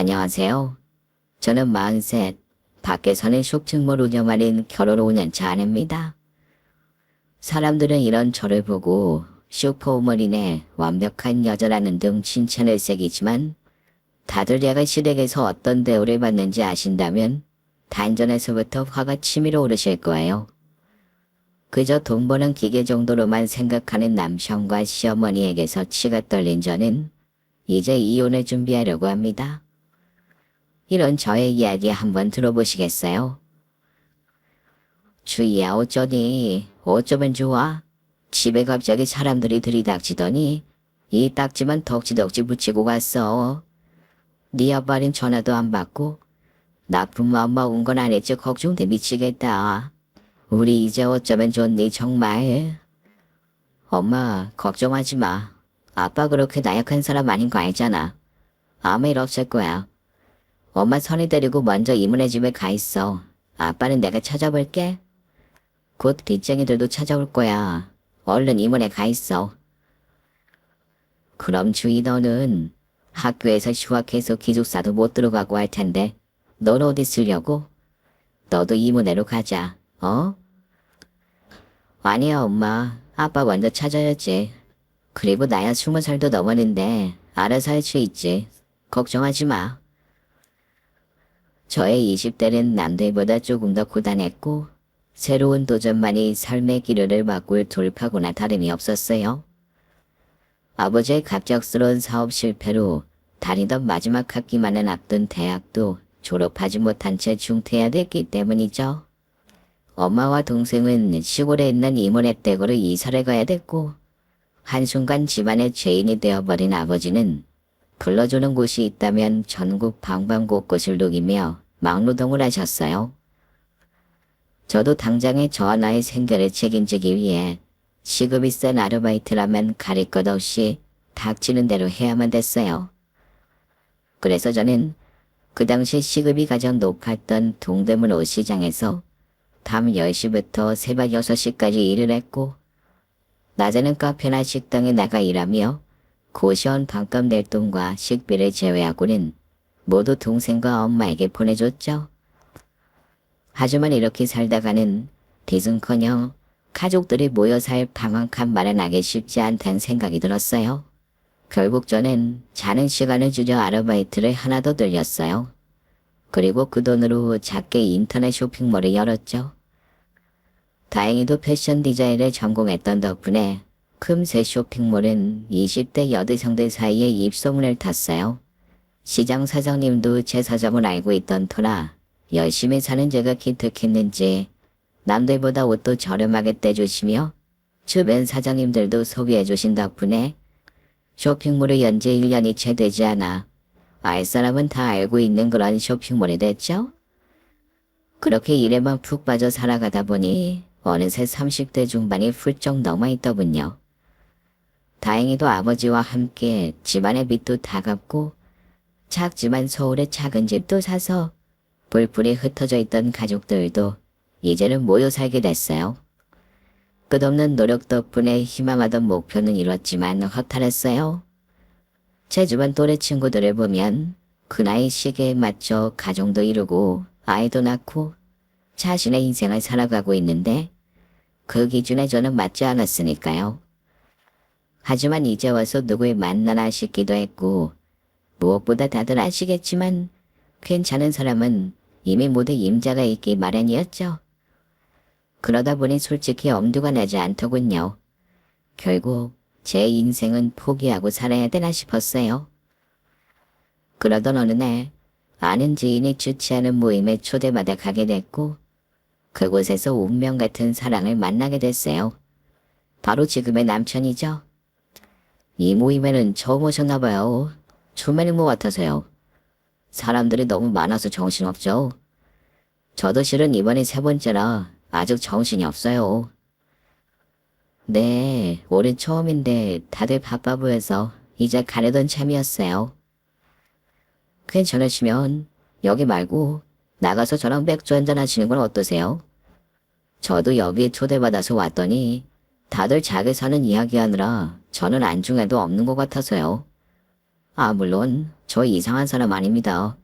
안녕하세요. 저는 43, 밖에 사는 쇼핑몰 운영하는 결혼 5년차 아내입니다. 사람들은 이런 저를 보고 슈퍼우먼이네, 완벽한 여자라는 등 칭찬을 새기지만 다들 제가 시댁에서 어떤 대우를 받는지 아신다면 단전에서부터 화가 치밀어 오르실 거예요. 그저 돈 버는 기계 정도로만 생각하는 남편과 시어머니에게서 치가 떨린 저는 이제 이혼을 준비하려고 합니다. 이런 저의 이야기 한번 들어보시겠어요? 주희야, 어쩌니? 어쩌면 좋아? 집에 갑자기 사람들이 들이닥치더니 이 딱지만 덕지덕지 붙이고 갔어. 네 아빠는 전화도 안 받고 나쁜 마음만 온 건 아니지. 걱정돼 미치겠다. 우리 이제 어쩌면 좋니 정말. 엄마 걱정하지 마. 아빠 그렇게 나약한 사람 아닌 거 알잖아. 아무 일 없을 거야. 엄마 선희 데리고 먼저 이모네 집에 가 있어. 아빠는 내가 찾아볼게. 곧 빚쟁이들도 찾아올 거야. 얼른 이모네 가 있어. 그럼 주희 너는 학교에서 휴학해서 기숙사도 못 들어가고 할 텐데 넌 어디 쓰려고? 너도 이모네로 가자. 어? 아니야 엄마. 아빠 먼저 찾아야지. 그리고 나야 20살도 넘었는데 알아서 할 수 있지. 걱정하지 마. 저의 20대는 남들보다 조금 더 고단했고 새로운 도전만이 삶의 기류를 바꿀 돌파구나 다름이 없었어요. 아버지의 갑작스러운 사업 실패로 다니던 마지막 학기만을 앞둔 대학도 졸업하지 못한 채 중퇴해야 됐기 때문이죠. 엄마와 동생은 시골에 있는 이모네 댁으로 이사를 가야 됐고 한순간 집안의 죄인이 되어버린 아버지는 불러주는 곳이 있다면 전국 방방곳곳을 누기며 막노동을 하셨어요. 저도 당장에 저 하나의 생계를 책임지기 위해 시급이 센 아르바이트라면 가릴 것 없이 닥치는 대로 해야만 됐어요. 그래서 저는 그 당시 시급이 가장 높았던 동대문 옷시장에서 밤 10시부터 새벽 6시까지 일을 했고 낮에는 카페나 식당에 나가 일하며 고시원 반값 낼 돈과 식비를 제외하고는 모두 동생과 엄마에게 보내줬죠. 하지만 이렇게 살다가는 빚은커녕 가족들이 모여 살 방 한 칸 마련하기 쉽지 않다는 생각이 들었어요. 결국 저는 자는 시간을 줄여 아르바이트를 하나 더 늘렸어요. 그리고 그 돈으로 작게 인터넷 쇼핑몰을 열었죠. 다행히도 패션 디자인을 전공했던 덕분에 금세 쇼핑몰은 20대 여대생들 사이에 입소문을 탔어요. 시장 사장님도 제 사정을 알고 있던 터라 열심히 사는 제가 기특했는지 남들보다 옷도 저렴하게 떼주시며 주변 사장님들도 소개해주신 덕분에 쇼핑몰을 연지 1년이 채 되지 않아 알 사람은 다 알고 있는 그런 쇼핑몰이 됐죠. 그렇게 일에만 푹 빠져 살아가다 보니 어느새 30대 중반이 훌쩍 넘어있더군요. 다행히도 아버지와 함께 집안의 빚도 다 갚고 작지만 서울에 작은 집도 사서 뿔뿔이 흩어져 있던 가족들도 이제는 모여 살게 됐어요. 끝없는 노력 덕분에 희망하던 목표는 이뤘지만 허탈했어요. 제 주변 또래 친구들을 보면 그 나이 시기에 맞춰 가정도 이루고 아이도 낳고 자신의 인생을 살아가고 있는데 그 기준에 저는 맞지 않았으니까요. 하지만 이제 와서 누구를 만나나 싶기도 했고 무엇보다 다들 아시겠지만 괜찮은 사람은 이미 모두 임자가 있기 마련이었죠. 그러다 보니 솔직히 엄두가 나지 않더군요. 결국 제 인생은 포기하고 살아야 되나 싶었어요. 그러던 어느 날 아는 지인이 주최하는 모임에 초대받아 가게 됐고 그곳에서 운명 같은 사랑을 만나게 됐어요. 바로 지금의 남편이죠. 이 모임에는 처음 오셨나 봐요. 처음에는 뭐 같아서요. 사람들이 너무 많아서 정신없죠. 저도 실은 이번이 3번째라 아직 정신이 없어요. 네, 올해 처음인데 다들 바빠 보여서 이제 가려던 참이었어요. 괜찮으시면 여기 말고 나가서 저랑 맥주 한잔 하시는 건 어떠세요? 저도 여기에 초대받아서 왔더니 다들 자기 사는 이야기하느라 저는 안중에도 없는 것 같아서요. 물론 저 이상한 사람 아닙니다.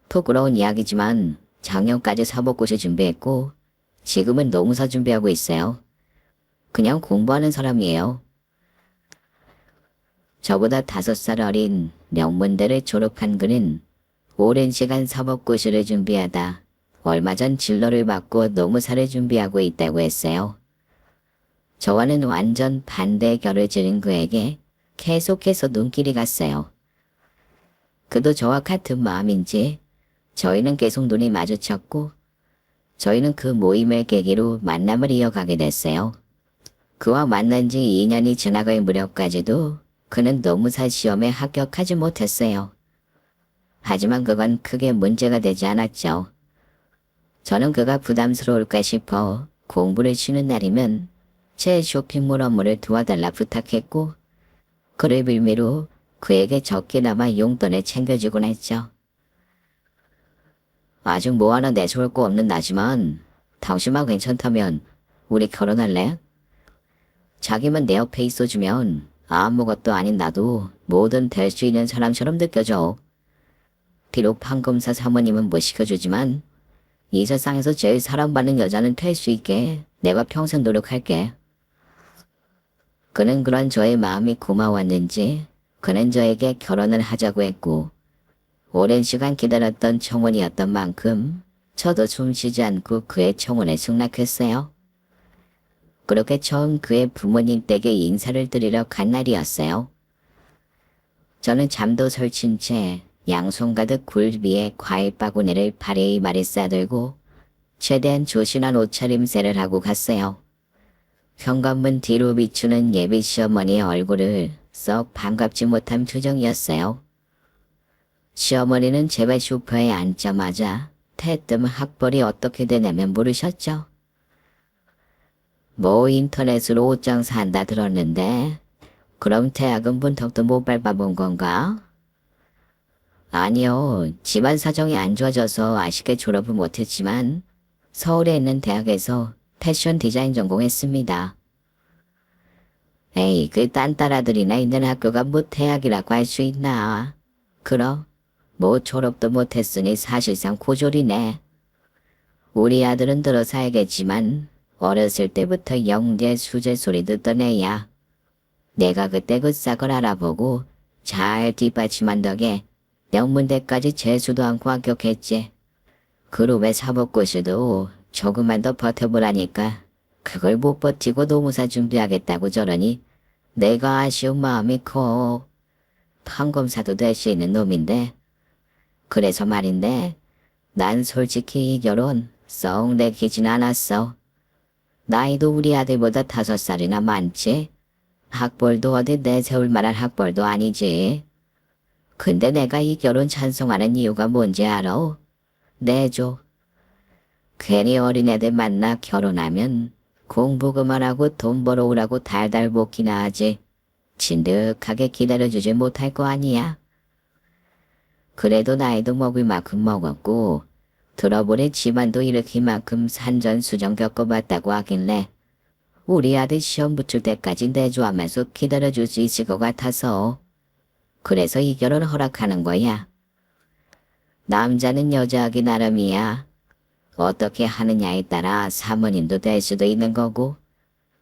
부끄러운 이야기지만 작년까지 사법고시 준비했고 지금은 노무사 준비하고 있어요. 그냥 공부하는 사람이에요. 저보다 5살 어린 명문대를 졸업한 그는 오랜 시간 사법고시를 준비하다 얼마 전 진로를 바꿔 노무사를 준비하고 있다고 했어요. 저와는 완전 반대 결을 지른 그에게 계속해서 눈길이 갔어요. 그도 저와 같은 마음인지 저희는 계속 눈이 마주쳤고 저희는 그 모임을 계기로 만남을 이어가게 됐어요. 그와 만난 지 2년이 지나갈 무렵까지도 그는 노무사 시험에 합격하지 못했어요. 하지만 그건 크게 문제가 되지 않았죠. 저는 그가 부담스러울까 싶어 공부를 쉬는 날이면 제 쇼핑몰 업무를 도와달라 부탁했고 그를 빌미로 그에게 적게나마 용돈을 챙겨주곤 했죠. 아직 뭐 하나 내세울 거 없는 나지만 당신만 괜찮다면 우리 결혼할래? 자기만 내 옆에 있어주면 아무것도 아닌 나도 뭐든 될 수 있는 사람처럼 느껴져. 비록 판검사 사모님은 못 시켜주지만 이 세상에서 제일 사랑받는 여자는 될 수 있게 내가 평생 노력할게. 그는 그런 저의 마음이 고마웠는지 그는 저에게 결혼을 하자고 했고 오랜 시간 기다렸던 청혼이었던 만큼 저도 숨쉬지 않고 그의 청혼에 승낙했어요. 그렇게 처음 그의 부모님 댁에 인사를 드리러 간 날이었어요. 저는 잠도 설친 채 양손 가득 굴 위에 과일 바구니를 바리바리 싸들고 최대한 조신한 옷차림새를 하고 갔어요. 현관문 뒤로 비추는 예비 시어머니의 얼굴을 썩 반갑지 못한 표정이었어요. 시어머니는 제발 소파에 앉자마자 태뜸 학벌이 어떻게 되냐면 물으셨죠. 뭐 인터넷으로 옷 장사한다 들었는데 그럼 대학은 문턱도 못 밟아본 건가? 아니요. 집안 사정이 안 좋아져서 아쉽게 졸업을 못했지만 서울에 있는 대학에서 패션 디자인 전공했습니다. 에이, 그 딴따라들이나 있는 학교가 뭐 대학이라고 할 수 있나. 그럼 뭐 졸업도 못했으니 사실상 고졸이네. 우리 아들은 들어서 알겠지만 어렸을 때부터 영재 수재 소리 듣던 애야. 내가 그때 그 싹을 알아보고 잘 뒷받침한 덕에 명문대까지 재수도 않고 합격했지. 그룹의 사법고시도 조금만 더 버텨보라니까 그걸 못 버티고 노무사 준비하겠다고 저러니 내가 아쉬운 마음이 커. 판검사도 될 수 있는 놈인데. 그래서 말인데 난 솔직히 이 결혼 썩 내키진 않았어. 나이도 우리 아들보다 5살이나 많지. 학벌도 어디 내세울 만한 학벌도 아니지. 근데 내가 이 결혼 찬성하는 이유가 뭔지 알아? 내줘. 괜히 어린애들 만나 결혼하면 공부 그만하고 돈 벌어오라고 달달 볶이나 하지. 진득하게 기다려주지 못할 거 아니야. 그래도 나이도 먹을 만큼 먹었고 들어보니 집안도 일으킬 만큼 산전수전 겪어봤다고 하길래 우리 아들 시험 붙을 때까지 내조하면서 기다려줄 수 있을 것 같아서 그래서 이 결혼 허락하는 거야. 남자는 여자하기 나름이야. 어떻게 하느냐에 따라 사모님도 될 수도 있는 거고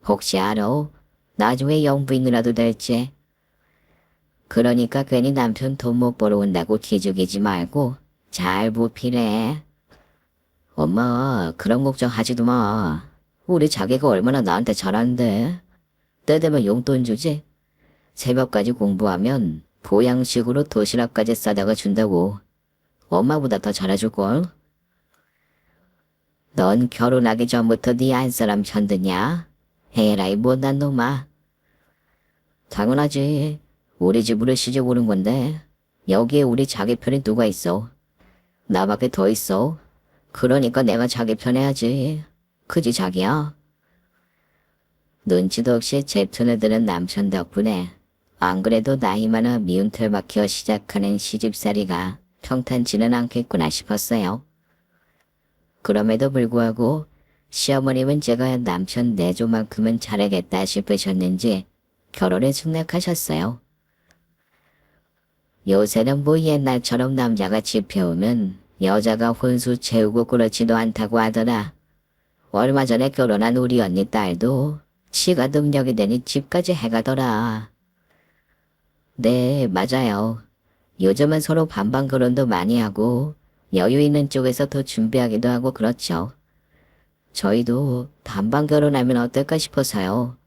혹시 알아? 나중에 영부인이라도 될지. 그러니까 괜히 남편 돈 못 벌어 온다고 기죽이지 말고 잘 보필해. 엄마 그런 걱정하지도 마. 우리 자기가 얼마나 나한테 잘하는데. 때 되면 용돈 주지. 새벽까지 공부하면 보양식으로 도시락까지 싸다가 준다고. 엄마보다 더 잘해줄걸. 넌 결혼하기 전부터 네 안사람 편드냐? 에라이 못난 놈아. 당연하지. 우리 집으로 시집 오는 건데 여기에 우리 자기 편이 누가 있어? 나밖에 더 있어. 그러니까 내가 자기 편해야지. 그지 자기야? 눈치도 없이 제 편을 드는 남편 덕분에 안 그래도 나이 많아 미운 털 박혀 시작하는 시집살이가 평탄치는 않겠구나 싶었어요. 그럼에도 불구하고 시어머님은 제가 남편 내조만큼은 잘하겠다 싶으셨는지 결혼에 승낙하셨어요. 요새는 뭐 옛날처럼 남자가 집 해오면 여자가 혼수 채우고 그렇지도 않다고 하더라. 얼마 전에 결혼한 우리 언니 딸도 지가 능력이 되니 집까지 해가더라. 네, 맞아요. 요즘은 서로 반반 결혼도 많이 하고 여유 있는 쪽에서 더 준비하기도 하고 그렇죠. 저희도 반반 결혼하면 어떨까 싶어서요.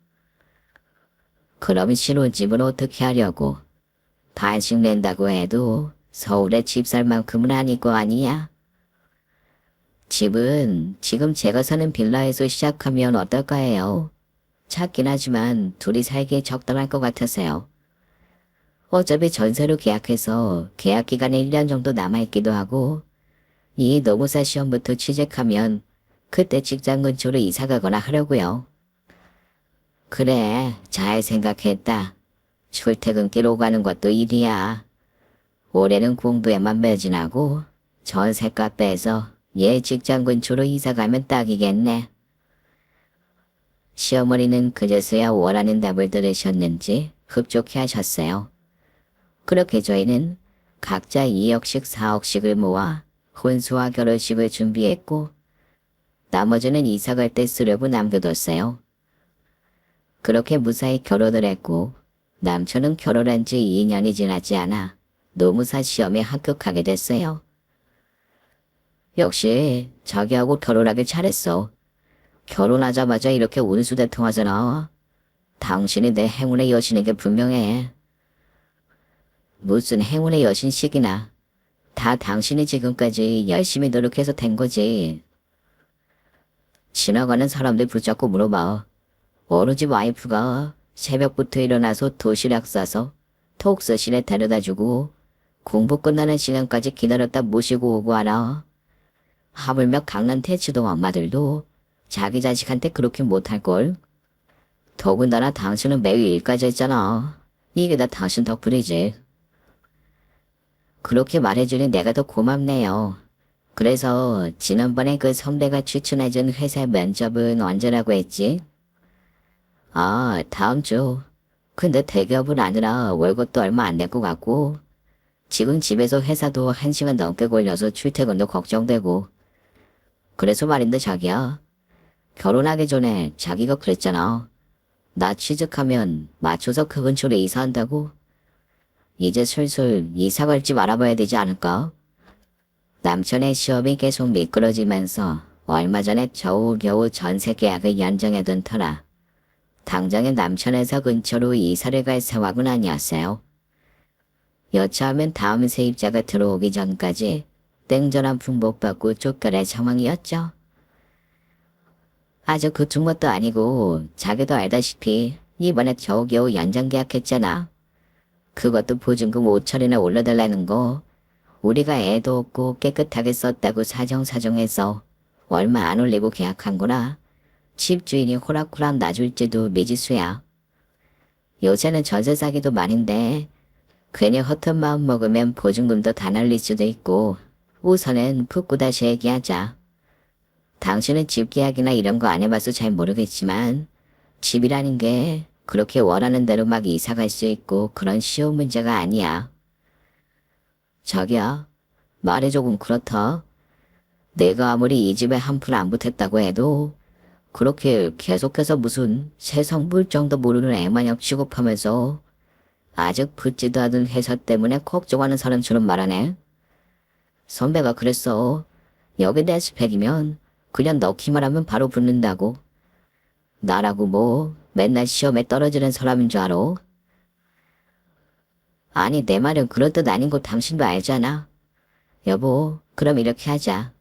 그럼 신혼집은 어떻게 하려고? 반씩 낸다고 해도 서울에 집 살 만큼은 아닐 거 아니야? 집은 지금 제가 사는 빌라에서 시작하면 어떨까 해요. 작긴 하지만 둘이 살기에 적당할 것 같아서요. 어차피 전세로 계약해서 계약 기간에 1년 정도 남아있기도 하고 이 노무사 시험부터 취직하면 그때 직장 근처로 이사 가거나 하려고요. 그래, 잘 생각했다. 출퇴근길 오가는 것도 일이야. 올해는 공부에만 매진하고 전세값 빼서 얘 직장 근처로 이사 가면 딱이겠네. 시어머니는 그제서야 원하는 답을 들으셨는지 흡족해 하셨어요. 그렇게 저희는 각자 2억씩 4억씩을 모아 혼수와 결혼식을 준비했고 나머지는 이사 갈 때 쓰려고 남겨뒀어요. 그렇게 무사히 결혼을 했고 남편은 결혼한 지 2년이 지나지 않아 노무사 시험에 합격하게 됐어요. 역시 자기하고 결혼하길 잘했어. 결혼하자마자 이렇게 운수대통하잖아. 당신이 내 행운의 여신인 게 분명해. 무슨 행운의 여신식이나. 다 당신이 지금까지 열심히 노력해서 된 거지. 지나가는 사람들 붙잡고 물어봐. 어느 집 와이프가 새벽부터 일어나서 도시락 싸서 독서실에 데려다주고 공부 끝나는 시간까지 기다렸다 모시고 오고 하나. 하물며 강남 대치동 엄마들도 자기 자식한테 그렇게 못할걸. 더군다나 당신은 매일 일까지 했잖아. 이게 다 당신 덕분이지. 그렇게 말해주니 내가 더 고맙네요. 그래서 지난번에 그 선배가 추천해준 회사 면접은 언제라고 했지? 아, 다음 주. 근데 대기업은 아니라 월급도 얼마 안 될 것 같고 지금 집에서 회사도 1시간 넘게 걸려서 출퇴근도 걱정되고 그래서 말인데 자기야. 결혼하기 전에 자기가 그랬잖아. 나 취직하면 맞춰서 그 근처로 이사한다고. 이제 슬슬 이사 갈 집 알아봐야 되지 않을까? 남편의 시험이 계속 미끄러지면서 얼마 전에 겨우겨우 전세 계약을 연장해둔 터라 당장에 남편 회사 근처로 이사를 갈 상황은 아니었어요. 여차하면 다음 세입자가 들어오기 전까지 땡전 한 푼 못 받고 쫓겨날 상황이었죠. 아주 그쪽 것도 아니고 자기도 알다시피 이번에 겨우겨우 연장 계약했잖아. 그것도 보증금 5천이나 올려달라는 거. 우리가 애도 없고 깨끗하게 썼다고 사정사정해서 얼마 안 올리고 계약한 거라. 집주인이 호락호락 놔줄지도 미지수야. 요새는 전세 사기도 많은데 괜히 허튼 마음 먹으면 보증금도 다 날릴 수도 있고 우선은 붓고 다시 얘기하자. 당신은 집 계약이나 이런 거 안 해봐서 잘 모르겠지만 집이라는 게 그렇게 원하는 대로 막 이사 갈 수 있고 그런 쉬운 문제가 아니야. 자기야, 말이 조금 그렇다. 내가 아무리 이 집에 한 푼 안 보탰다고 해도 그렇게 계속해서 무슨 세상 물정도 모르는 애마냥 취급하면서 아직 붙지도 않은 회사 때문에 걱정하는 사람처럼 말하네. 선배가 그랬어. 여기 내 스펙이면 그냥 넣기만 하면 바로 붙는다고. 나라고 뭐 맨날 시험에 떨어지는 사람인 줄 알아? 아니 내 말은 그런 뜻 아닌 거 당신도 알잖아. 여보, 그럼 이렇게 하자.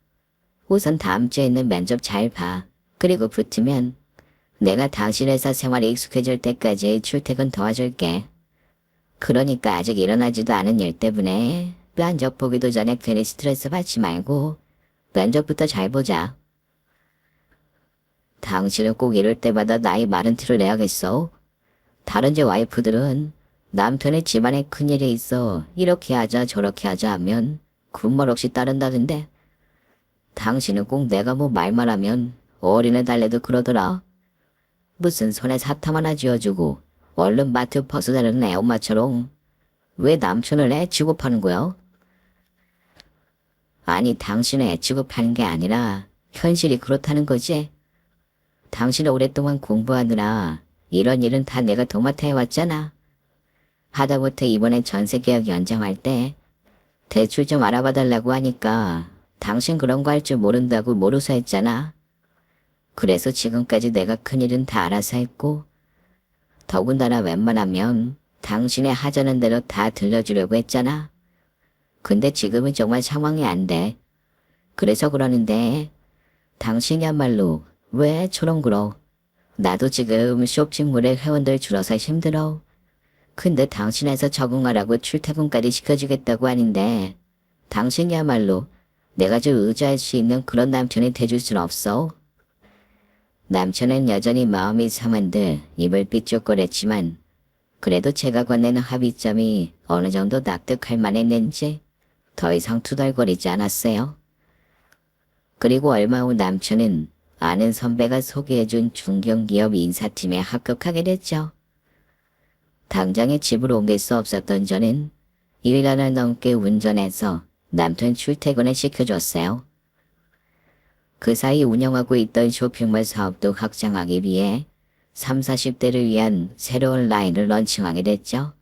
우선 다음 주에 있는 면접 잘 봐. 그리고 붙으면 내가 당신 회사 생활에 익숙해질 때까지 출퇴근 도와줄게. 그러니까 아직 일어나지도 않은 일 때문에 면접 보기도 전에 괜히 스트레스 받지 말고 면접부터 잘 보자. 당신은 꼭 이럴 때마다 나의 말은 티를 내야겠어. 다른 제 와이프들은 남편의 집안에 큰일이 있어 이렇게 하자 저렇게 하자 하면 군말 없이 따른다던데 당신은 꼭 내가 뭐 말만 하면 어린애 달래도 그러더라. 무슨 손에 사탕 하나 쥐어주고 얼른 마트 벗어나는 애 엄마처럼 왜 남편을 애 취급하는 거야? 아니, 당신을 애 취급하는 게 아니라 현실이 그렇다는 거지. 당신은 오랫동안 공부하느라 이런 일은 다 내가 도맡아 해왔잖아. 하다못해 이번에 전세계약 연장할 때 대출 좀 알아봐달라고 하니까 당신 그런 거 할 줄 모른다고 모르서 했잖아. 그래서 지금까지 내가 큰일은 다 알아서 했고, 더군다나 웬만하면 당신의 하자는 대로 다 들려주려고 했잖아. 근데 지금은 정말 상황이 안 돼. 그래서 그러는데 당신이야말로 왜 저런 그러? 나도 지금 쇼핑몰에 회원들 줄어서 힘들어. 근데 당신에서 적응하라고 출퇴근까지 시켜주겠다고 하는데 당신이야말로 내가 좀 의지할 수 있는 그런 남편이 돼줄 순 없어. 남편은 여전히 마음이 상한데 입을 삐죽거렸지만 그래도 제가 건네는 합의점이 어느 정도 납득할 만했는지 더 이상 투덜거리지 않았어요. 그리고 얼마 후 남편은 아는 선배가 소개해준 중견기업 인사팀에 합격하게 됐죠. 당장에 집으로 옮길 수 없었던 저는 1년을 넘게 운전해서 남편 출퇴근을 시켜줬어요. 그 사이 운영하고 있던 쇼핑몰 사업도 확장하기 위해 30, 40대를 위한 새로운 라인을 런칭하게 됐죠.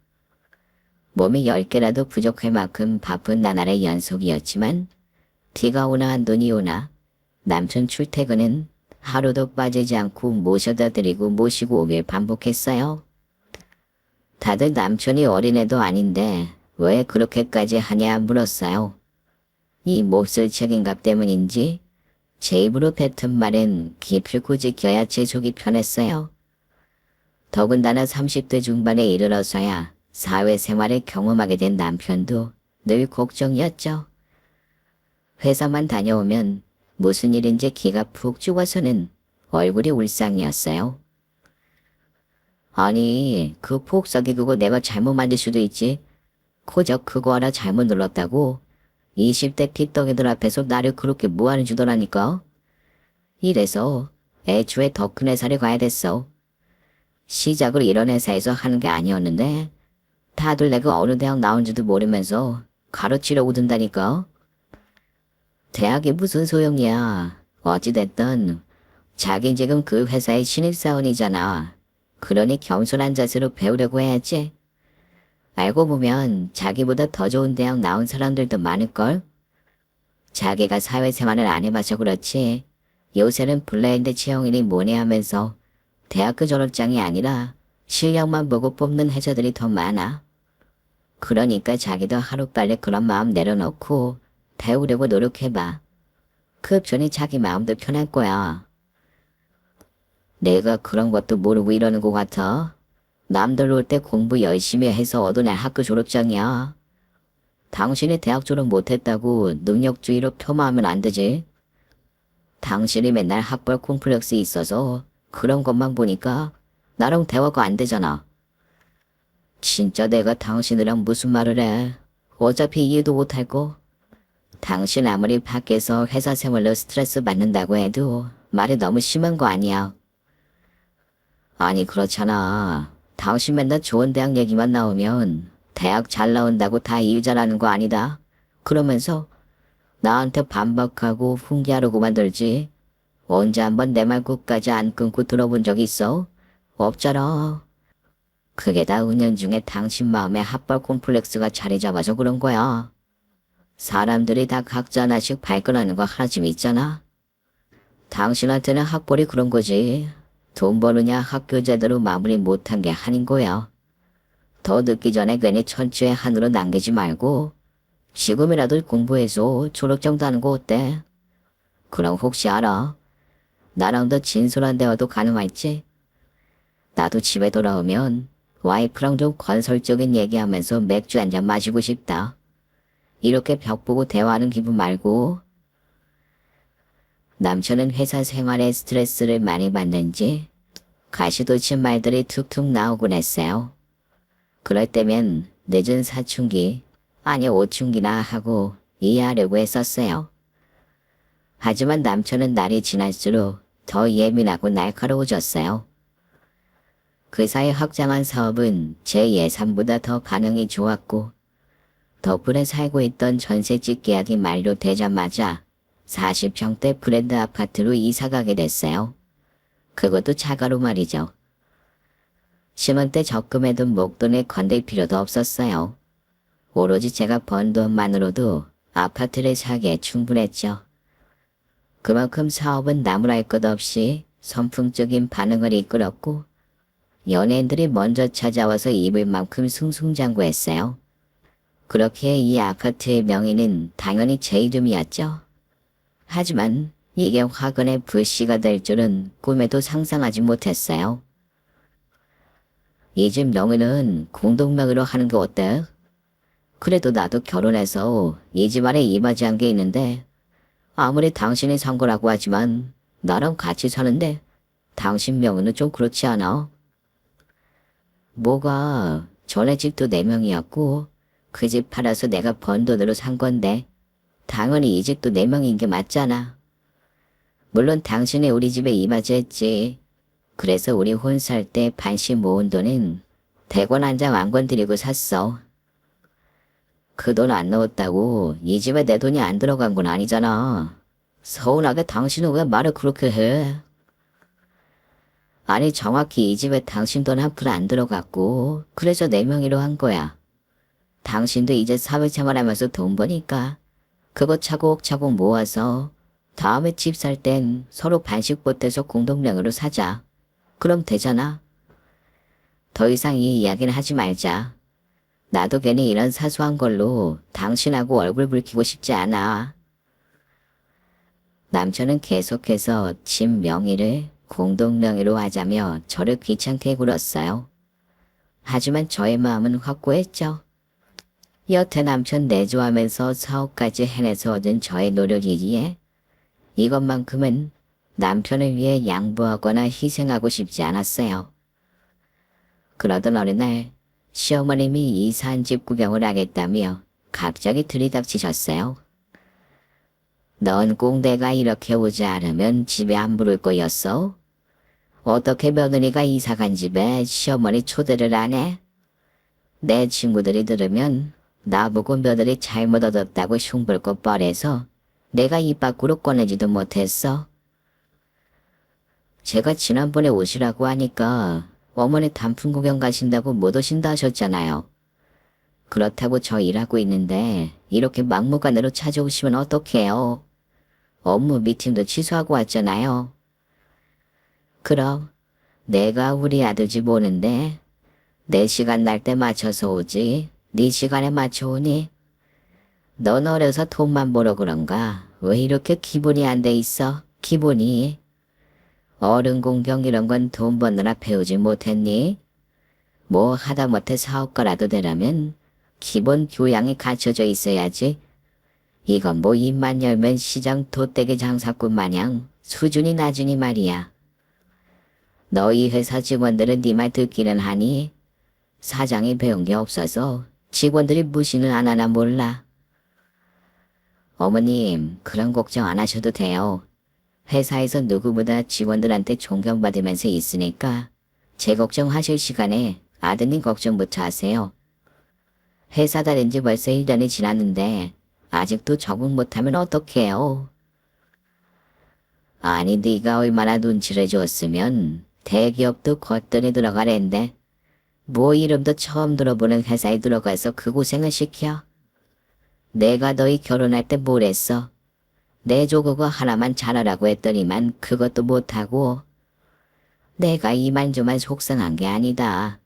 몸이 10개라도 부족할 만큼 바쁜 나날의 연속이었지만 비가 오나 한돈이 오나 남편 출퇴근은 하루도 빠지지 않고 모셔다 드리고 모시고 오길 반복했어요. 다들 남편이 어린애도 아닌데 왜 그렇게까지 하냐 물었어요. 이 몹쓸 책임감 때문인지 제 입으로 뱉은 말은 기필코 지켜야 제 속이 편했어요. 더군다나 30대 중반에 이르러서야 사회생활을 경험하게 된 남편도 늘 걱정이었죠. 회사만 다녀오면 무슨 일인지 기가 푹 죽어서는 얼굴이 울상이었어요. 아니, 그 폭삭이 그거 내가 잘못 만들 수도 있지. 고작 그거 하나 잘못 눌렀다고 20대 핏덩이들 앞에서 나를 그렇게 무안해 주더라니까. 이래서 애초에 더 큰 회사를 가야 됐어. 시작을 이런 회사에서 하는 게 아니었는데 다들 내가 어느 대학 나온지도 모르면서 가르치러 오든다니까. 대학이 무슨 소용이야. 어찌됐든 자긴 지금 그 회사의 신입사원이잖아. 그러니 겸손한 자세로 배우려고 해야지. 알고 보면 자기보다 더 좋은 대학 나온 사람들도 많을걸? 자기가 사회생활을 안 해봐서 그렇지. 요새는 블라인드 채용이니 뭐니 하면서 대학교 졸업장이 아니라 실력만 보고 뽑는 회사들이 더 많아. 그러니까 자기도 하루빨리 그런 마음 내려놓고 배우려고 노력해봐. 그 편이 자기 마음도 편할 거야. 내가 그런 것도 모르고 이러는 것 같아. 남들 올 때 공부 열심히 해서 얻어낸 학교 졸업장이야. 당신이 대학 졸업 못했다고 능력주의로 폄하하면 안 되지. 당신이 맨날 학벌 콤플렉스 있어서 그런 것만 보니까 나랑 대화가 안 되잖아. 진짜 내가 당신이랑 무슨 말을 해. 어차피 이해도 못할 거. 당신 아무리 밖에서 회사 생활로 스트레스 받는다고 해도 말이 너무 심한 거 아니야. 아니 그렇잖아. 당신 맨날 좋은 대학 얘기만 나오면 대학 잘 나온다고 다 이유 잘하는 거 아니다. 그러면서 나한테 반박하고 훈계하려고만 들지. 언제 한번 내 말 끝까지 안 끊고 들어본 적 있어? 없잖아. 그게 다 은연중에 당신 마음에 학벌 콤플렉스가 자리 잡아서 그런 거야. 사람들이 다 각자 하나씩 발견하는 거 하나쯤 있잖아. 당신한테는 학벌이 그런 거지. 돈 버느냐 학교 제대로 마무리 못한 게 한인 거야. 더 늦기 전에 괜히 천추의 한으로 남기지 말고 지금이라도 공부해서 졸업정도 하는 거 어때? 그럼 혹시 알아? 나랑 더 진솔한 대화도 가능할지? 나도 집에 돌아오면 와이프랑 좀 건설적인 얘기하면서 맥주 한잔 마시고 싶다. 이렇게 벽 보고 대화하는 기분 말고. 남편은 회사 생활에 스트레스를 많이 받는지 가시돋친 말들이 툭툭 나오곤 했어요. 그럴 때면 늦은 사춘기, 아니 오춘기나 하고 이해하려고 했었어요. 하지만 남편은 날이 지날수록 더 예민하고 날카로워졌어요. 그 사이 확장한 사업은 제 예상보다 더 반응이 좋았고 덕분에 살고 있던 전셋집 계약이 만료되자마자 40평대 브랜드 아파트로 이사가게 됐어요. 그것도 자가로 말이죠. 심은 때 적금해둔 목돈을 건들 필요도 없었어요. 오로지 제가 번 돈만으로도 아파트를 사기에 충분했죠. 그만큼 사업은 나무랄 것 없이 선풍적인 반응을 이끌었고 연예인들이 먼저 찾아와서 입을 만큼 승승장구했어요. 그렇게 이 아파트의 명의는 당연히 제 이름이었죠. 하지만 이게 화근의 불씨가 될 줄은 꿈에도 상상하지 못했어요. 이 집 명의는 공동명의로 하는 게 어때? 그래도 나도 결혼해서 이 집 안에 이바지한 게 있는데 아무리 당신이 산 거라고 하지만 나랑 같이 사는데 당신 명의는 좀 그렇지 않아? 뭐가 전에 집도 내 명이었고 그 집 팔아서 내가 번 돈으로 산 건데 당연히 이 집도 내 명인 게 맞잖아. 물론 당신이 우리 집에 이바지했지. 그래서 우리 혼 살 때 반씩 모은 돈은 대권 한 장 안 건드리고 샀어. 그 돈 안 넣었다고 이 집에 내 돈이 안 들어간 건 아니잖아. 서운하게 당신은 왜 말을 그렇게 해? 아니 정확히 이 집에 당신 돈 한 푼 안 들어갔고 그래서 내 명의로 한 거야. 당신도 이제 사회생활하면서 돈 버니까 그거 차곡차곡 모아서 다음에 집 살 땐 서로 반씩 보태서 공동명의로 사자. 그럼 되잖아. 더 이상 이 이야기는 하지 말자. 나도 괜히 이런 사소한 걸로 당신하고 얼굴 붉히고 싶지 않아. 남편은 계속해서 집 명의를 공동명의로 하자며 저를 귀찮게 굴었어요. 하지만 저의 마음은 확고했죠. 여태 남편 내조하면서 사업까지 해내서 얻은 저의 노력이기에 이것만큼은 남편을 위해 양보하거나 희생하고 싶지 않았어요. 그러던 어느 날 시어머님이 이사한 집 구경을 하겠다며 갑자기 들이닥치셨어요. 넌 꼭 내가 이렇게 오지 않으면 집에 안 부를 거였어? 어떻게 며느리가 이사간 집에 시어머니 초대를 안 해? 내 친구들이 들으면 나보고 며느리 잘못 얻었다고 흉불고 뻔해서 내가 입 밖으로 꺼내지도 못했어. 제가 지난번에 오시라고 하니까 어머니 단풍 구경 가신다고 못 오신다 하셨잖아요. 그렇다고 저 일하고 있는데 이렇게 막무가내로 찾아오시면 어떡해요. 업무 미팅도 취소하고 왔잖아요. 그럼 내가 우리 아들 집 오는데 내 시간 날 때 맞춰서 오지 네 시간에 맞춰 오니? 넌 어려서 돈만 벌어 그런가? 왜 이렇게 기본이 안 돼 있어? 기본이. 어른 공경 이런 건 돈 버느라 배우지 못했니? 뭐 하다못해 사업가라도 되려면 기본 교양이 갖춰져 있어야지. 이건 뭐 입만 열면 시장 돗대기 장사꾼 마냥 수준이 낮으니 말이야. 너희 회사 직원들은 네 말 듣기는 하니? 사장이 배운 게 없어서 직원들이 무시는 안 하나 몰라. 어머님, 그런 걱정 안 하셔도 돼요. 회사에서 누구보다 직원들한테 존경받으면서 있으니까 제 걱정하실 시간에 아드님 걱정부터 하세요. 회사 다닌 지 벌써 1년이 지났는데 아직도 적응 못하면 어떡해요. 아니 네가 얼마나 눈치를 줬으면 대기업도 겉돈이 들어가랜데 뭐 이름도 처음 들어보는 회사에 들어가서 그 고생을 시켜. 내가 너희 결혼할 때 뭘 했어? 내 조그거 하나만 잘하라고 했더니만 그것도 못하고. 내가 이만저만 속상한 게 아니다.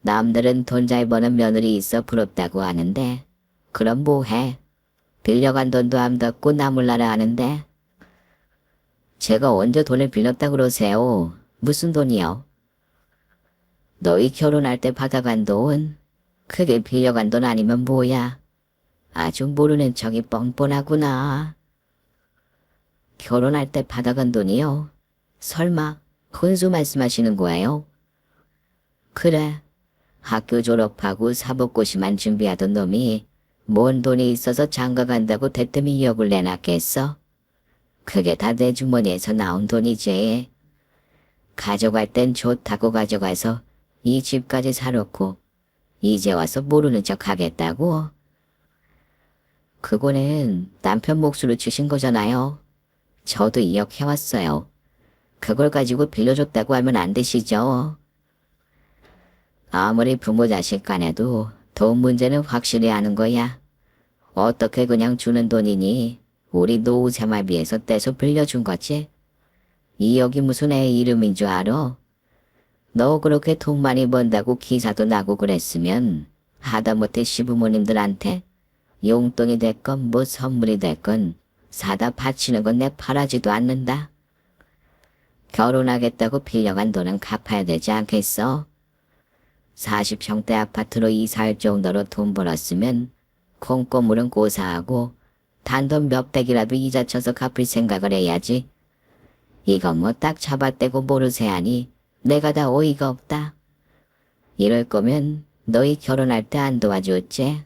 남들은 돈 잘 버는 며느리 있어 부럽다고 하는데 그럼 뭐해? 빌려간 돈도 안 갚고 나몰라라 하는데. 제가 언제 돈을 빌렸다 그러세요? 무슨 돈이요? 너희 결혼할 때 받아간 돈? 그게 빌려간 돈 아니면 뭐야? 아주 모르는 척이 뻔뻔하구나. 결혼할 때 받아간 돈이요? 설마 혼수 말씀하시는 거예요? 그래. 학교 졸업하고 사법고시만 준비하던 놈이 뭔 돈이 있어서 장가 간다고 대뜸이 역을 내놨겠어? 그게 다 내 주머니에서 나온 돈이지. 가져갈 땐 좋다고 가져가서 이 집까지 사놓고 이제 와서 모르는 척 하겠다고? 그거는 남편 몫으로 주신 거잖아요. 저도 이역해왔어요. 그걸 가지고 빌려줬다고 하면 안 되시죠? 아무리 부모 자식 간에도 돈 문제는 확실히 아는 거야. 어떻게 그냥 주는 돈이니? 우리 노후 생활비에서 떼서 빌려준 거지. 2억이 무슨 애 이름인 줄 알아? 너 그렇게 돈 많이 번다고 기사도 나고 그랬으면 하다못해 시부모님들한테 용돈이 됐건 뭐 선물이 됐건 사다 바치는 건 내 바라지도 않는다. 결혼하겠다고 빌려간 돈은 갚아야 되지 않겠어? 40평대 아파트로 이사할 정도로 돈 벌었으면 콩고물은 고사하고 단돈 몇 백이라도 이자 쳐서 갚을 생각을 해야지. 이건 뭐 딱 잡아떼고 모르세하니 내가 다 어이가 없다. 이럴 거면 너희 결혼할 때 안 도와줬지?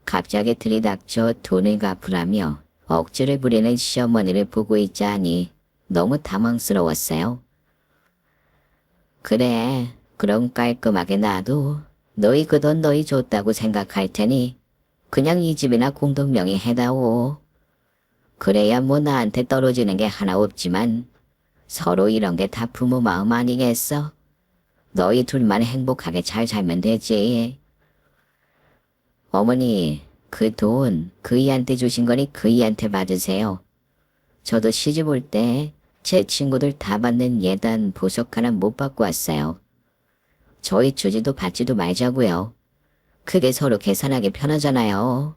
갑자기 들이닥쳐 돈을 갚으라며 억지를 부리는 시어머니를 보고 있자니 너무 당황스러웠어요. 그래, 그럼 깔끔하게 놔도 너희 그 돈 너희 줬다고 생각할 테니 그냥 이 집이나 공동명의 해다오. 그래야 뭐 나한테 떨어지는 게 하나 없지만 서로 이런 게 다 부모 마음 아니겠어? 너희 둘만 행복하게 잘 살면 되지. 어머니, 그 돈 그이한테 주신 거니 그이한테 받으세요. 저도 시집 올 때 제 친구들 다 받는 예단 보석 하나 못 받고 왔어요. 저희 주지도 받지도 말자고요. 그게 서로 계산하기 편하잖아요.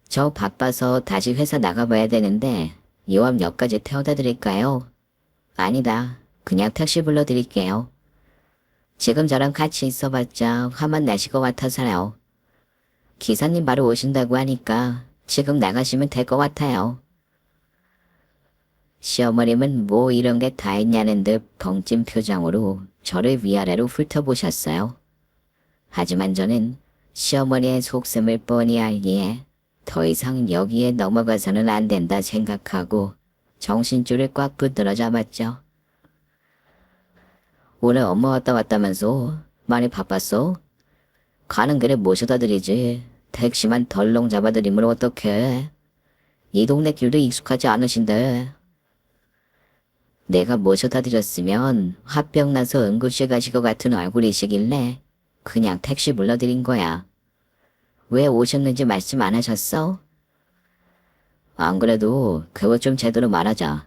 저 바빠서 다시 회사 나가봐야 되는데 요암역까지 태워다 드릴까요? 아니다. 그냥 택시 불러드릴게요. 지금 저랑 같이 있어봤자 화만 나실 것 같아서요. 기사님 바로 오신다고 하니까 지금 나가시면 될 것 같아요. 시어머님은 뭐 이런 게 다 있냐는 듯 벙찐 표정으로 저를 위아래로 훑어보셨어요. 하지만 저는 시어머니의 속셈을 뻔히 알기에 더 이상 여기에 넘어가서는 안 된다 생각하고 정신줄을 꽉 붙들어 잡았죠. 오늘 엄마 왔다 갔다면서 많이 바빴어? 가는 길에 모셔다 드리지. 택시만 덜렁 잡아드리면 어떡해. 이 동네 길도 익숙하지 않으신데. 내가 모셔다 드렸으면 화병 나서 응급실 가실 것 같은 얼굴이시길래 그냥 택시 불러드린 거야. 왜 오셨는지 말씀 안 하셨어? 안 그래도 그거 좀 제대로 말하자.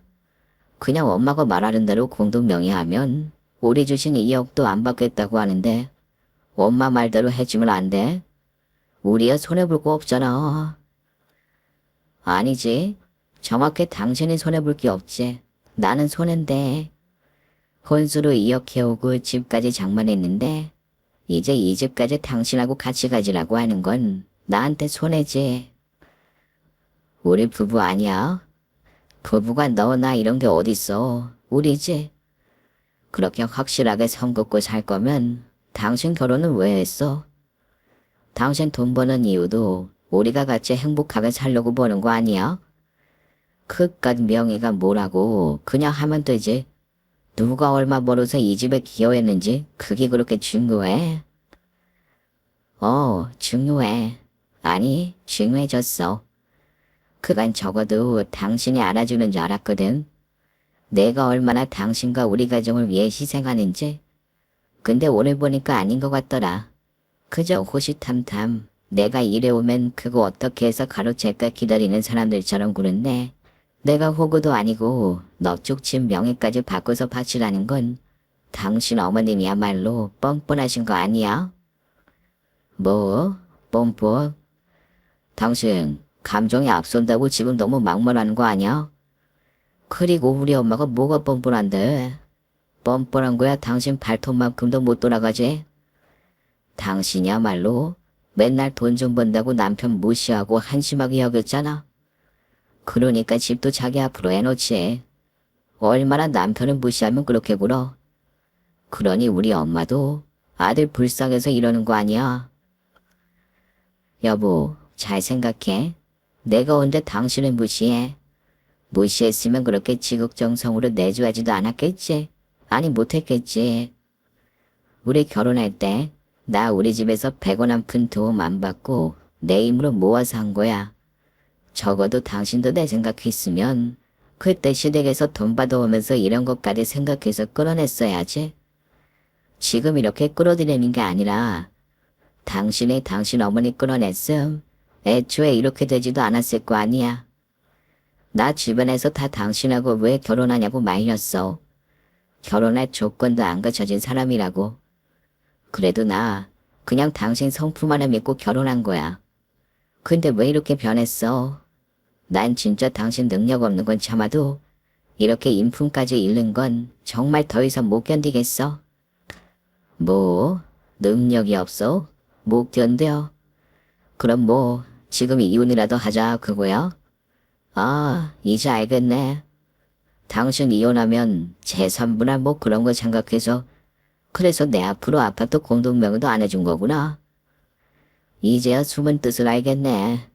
그냥 엄마가 말하는 대로 공동명의하면 우리 주신 2억도 안 받겠다고 하는데 엄마 말대로 해주면 안 돼? 우리야 손해볼 거 없잖아. 아니지. 정확히 당신이 손해볼 게 없지. 나는 손해인데. 혼수로 2억 해오고 집까지 장만했는데 이제 이 집까지 당신하고 같이 가지라고 하는 건 나한테 손해지. 우리 부부 아니야? 부부가 너나 이런 게 어딨어. 우리지. 그렇게 확실하게 선 긋고 살 거면 당신 결혼은 왜 했어? 당신 돈 버는 이유도 우리가 같이 행복하게 살려고 버는 거 아니야? 그깟 명의가 뭐라고 그냥 하면 되지. 누가 얼마 벌어서 이 집에 기여했는지 그게 그렇게 중요해? 중요해. 아니, 중요해졌어. 그간 적어도 당신이 알아주는 줄 알았거든. 내가 얼마나 당신과 우리 가정을 위해 희생하는지. 근데 오늘 보니까 아닌 것 같더라. 그저 호시탐탐 내가 일해 오면 그거 어떻게 해서 가로챌까 기다리는 사람들처럼 구는데 내가 호구도 아니고 넙죽친 명예까지 바꿔서 바치라는 건 당신 어머님이야말로 뻔뻔하신 거 아니야? 뭐? 뻔뻔? 당신 감정이 앞선다고 지금 너무 막말하는 거 아니야? 그리고 우리 엄마가 뭐가 뻔뻔한데? 뻔뻔한 거야 당신 발톱만큼도 못 돌아가지? 당신이야말로 맨날 돈 좀 번다고 남편 무시하고 한심하게 여겼잖아. 그러니까 집도 자기 앞으로 해놓지. 얼마나 남편을 무시하면 그렇게 굴어. 그러니 우리 엄마도 아들 불쌍해서 이러는 거 아니야. 여보, 잘 생각해. 내가 언제 당신을 무시해. 무시했으면 그렇게 지극정성으로 내조하지도 않았겠지. 아니 못했겠지. 우리 결혼할 때 나 우리 집에서 100원 한 푼 도움 안 받고 내 힘으로 모아서 한 거야. 적어도 당신도 내 생각했으면 그때 시댁에서 돈 받아오면서 이런 것까지 생각해서 끌어냈어야지. 지금 이렇게 끌어들이는 게 아니라 당신이 당신 어머니 끌어냈음. 애초에 이렇게 되지도 않았을 거 아니야. 나 주변에서 다 당신하고 왜 결혼하냐고 말렸어. 결혼할 조건도 안 갖춰진 사람이라고. 그래도 나 그냥 당신 성품 하나 믿고 결혼한 거야. 근데 왜 이렇게 변했어? 난 진짜 당신 능력 없는 건 참아도 이렇게 인품까지 잃는 건 정말 더 이상 못 견디겠어. 뭐? 능력이 없어? 못 견뎌? 그럼 뭐 지금 이혼이라도 하자 그거야? 아, 이제 알겠네. 당신 이혼하면 재산부나 뭐 그런 거 생각해서 그래서 내 앞으로 아파트 공동명의도 안 해준 거구나. 이제야 숨은 뜻을 알겠네.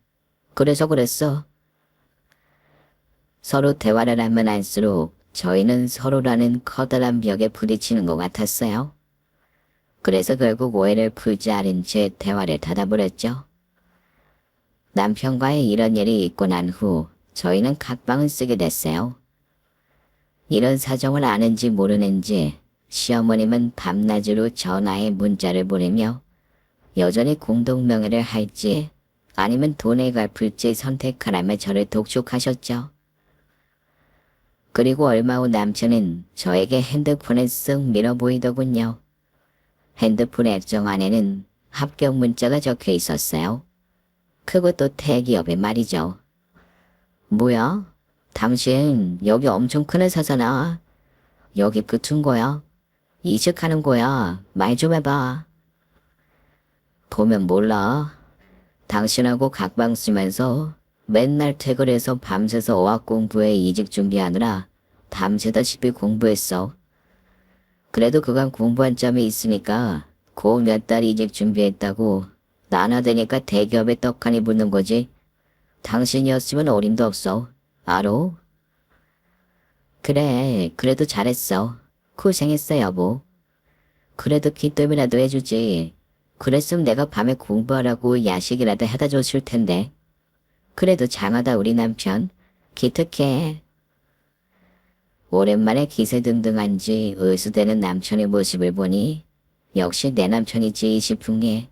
그래서 그랬어. 서로 대화를 하면 할수록 저희는 서로라는 커다란 벽에 부딪히는 것 같았어요. 그래서 결국 오해를 풀지 않은 채 대화를 닫아버렸죠. 남편과의 이런 일이 있고 난 후 저희는 각방을 쓰게 됐어요. 이런 사정을 아는지 모르는지 시어머님은 밤낮으로 전화에 문자를 보내며 여전히 공동명의를 할지 아니면 돈을 갚을지 선택하라며 저를 독촉하셨죠. 그리고 얼마 후 남편은 저에게 핸드폰을 쓱 밀어 보이더군요. 핸드폰 액정 안에는 합격 문자가 적혀 있었어요. 그것도 대기업의 말이죠. 뭐야? 당신 여기 엄청 큰 회사잖아. 여기 붙은 거야. 이직하는 거야. 말 좀 해봐. 보면 몰라. 당신하고 각방 쓰면서 맨날 퇴근해서 밤새서 어학 공부에 이직 준비하느라 밤새다시피 공부했어. 그래도 그간 공부한 점이 있으니까 고 몇 달 이직 준비했다고 나나되니까 대기업에 떡하니 붙는 거지. 당신이었으면 어림도 없어. 알어? 그래, 그래도 잘했어. 고생했어 여보. 그래도 기뜸이라도 해주지. 그랬으면 내가 밤에 공부하라고 야식이라도 해다 줬을 텐데. 그래도 장하다 우리 남편. 기특해. 오랜만에 기세등등한지 의수되는 남편의 모습을 보니 역시 내 남편이지 싶은 게